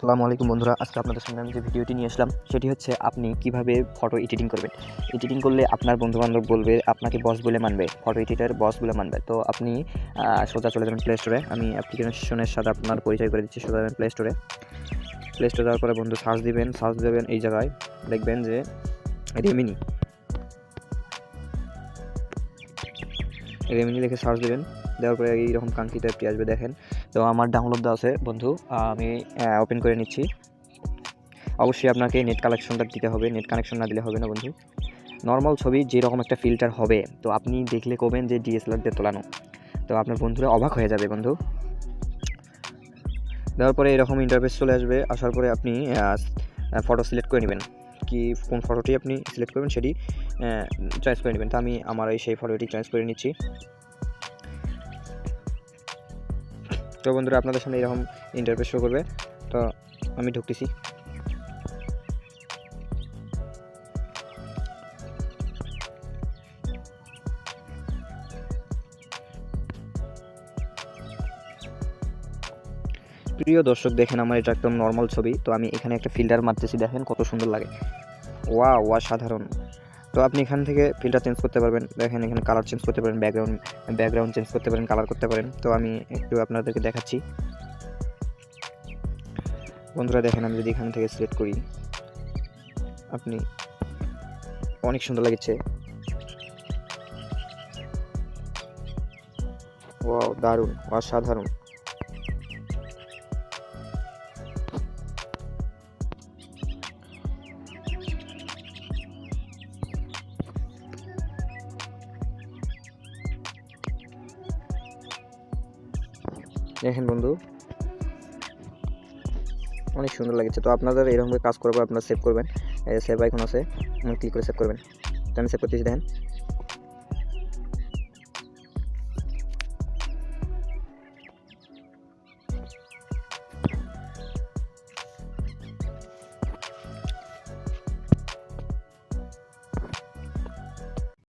আসসালামু আলাইকুম বন্ধুরা, আজকে আপনাদের সামনে আমি যে ভিডিওটি নিয়ে আসলাম সেটি হচ্ছে আপনি কিভাবে ফটো এডিটিং করবেন। এডিটিং করলে আপনার বন্ধুবান্ধব বলবে, আপনাকে বস বলে মানবে, ফটো এডিটার বস বলে মানবে। তো আপনি সোজা চলে যাবেন প্লে স্টোরে। আমি অ্যাপ্লিকেশনের সাথে আপনার পরিচয় করে দিচ্ছি। সোজা যাবেন প্লে স্টোরে। প্লে স্টোরে যাওয়ার পরে বন্ধু সার্চ দেবেন এই জায়গায় দেখবেন যে রেমিনি লিখে সার্চ দেবেন। দেওয়ার পরে এইরকম কাঙ্ক্ষিত অ্যাপটি আসবে, দেখেন। তো আমার ডাউনলোড দেওয়া আছে বন্ধু, আমি ওপেন করে নিচ্ছি। অবশ্যই আপনাকে নেট কানেকশনটা দিতে হবে, নেট কানেকশন না দিলে হবে না বন্ধু। নর্মাল ছবি যেরকম একটা ফিল্টার হবে, তো আপনি দেখলে করবেন যে ডিএসএলআর দিয়ে তোলানো, তো আপনার বন্ধুরা অবাক হয়ে যাবে বন্ধু। দেওয়ার পরে এরকম ইন্টারফেস চলে আসবে। আসার পরে আপনি ফটো সিলেক্ট করে নেবেন, কোন ফটোটি আপনি সিলেক্ট করবেন সেটি চয়েস করে নেবেন। তো আমি আমার সেই ফটোটি চয়েস করে নিচ্ছি। তো বন্ধুরা, আপনাদের সামনে এরকম ইন্টারফেস শো করবে। তো আমি ঢুকতেছি। প্রিয় দর্শক, দেখেন আমার এটা একদম নর্মাল ছবি। তো আমি এখানে একটা ফিল্টার মারতেছি, দেখেন কত সুন্দর লাগে। ওয়া সাধারণ। তো আপনি এখান থেকে ফিল্টার চেঞ্জ করতে পারবেন। দেখেন এখানে কালার চেঞ্জ করতে পারেন, ব্যাকগ্রাউন্ড চেঞ্জ করতে পারেন, কালার করতে পারেন। তো আমি একটু আপনাদেরকে দেখাচ্ছি বন্ধুরা। দেখেন আমি যদি এখান থেকে সিলেক্ট করি, আপনি অনেক সুন্দর লাগছে। ওয়াও, দারুণ, অসাধারণ। দেখেন বন্ধু, অনেক সুন্দর লাগছে। তো আপনাদের এরকমভাবে কাজ করবো, আপনারা সেভ করবেন। সেভ আইকন আছে, ক্লিক করে সেভ করবেন। তো আমি সেভ করতেছি, দেখেন।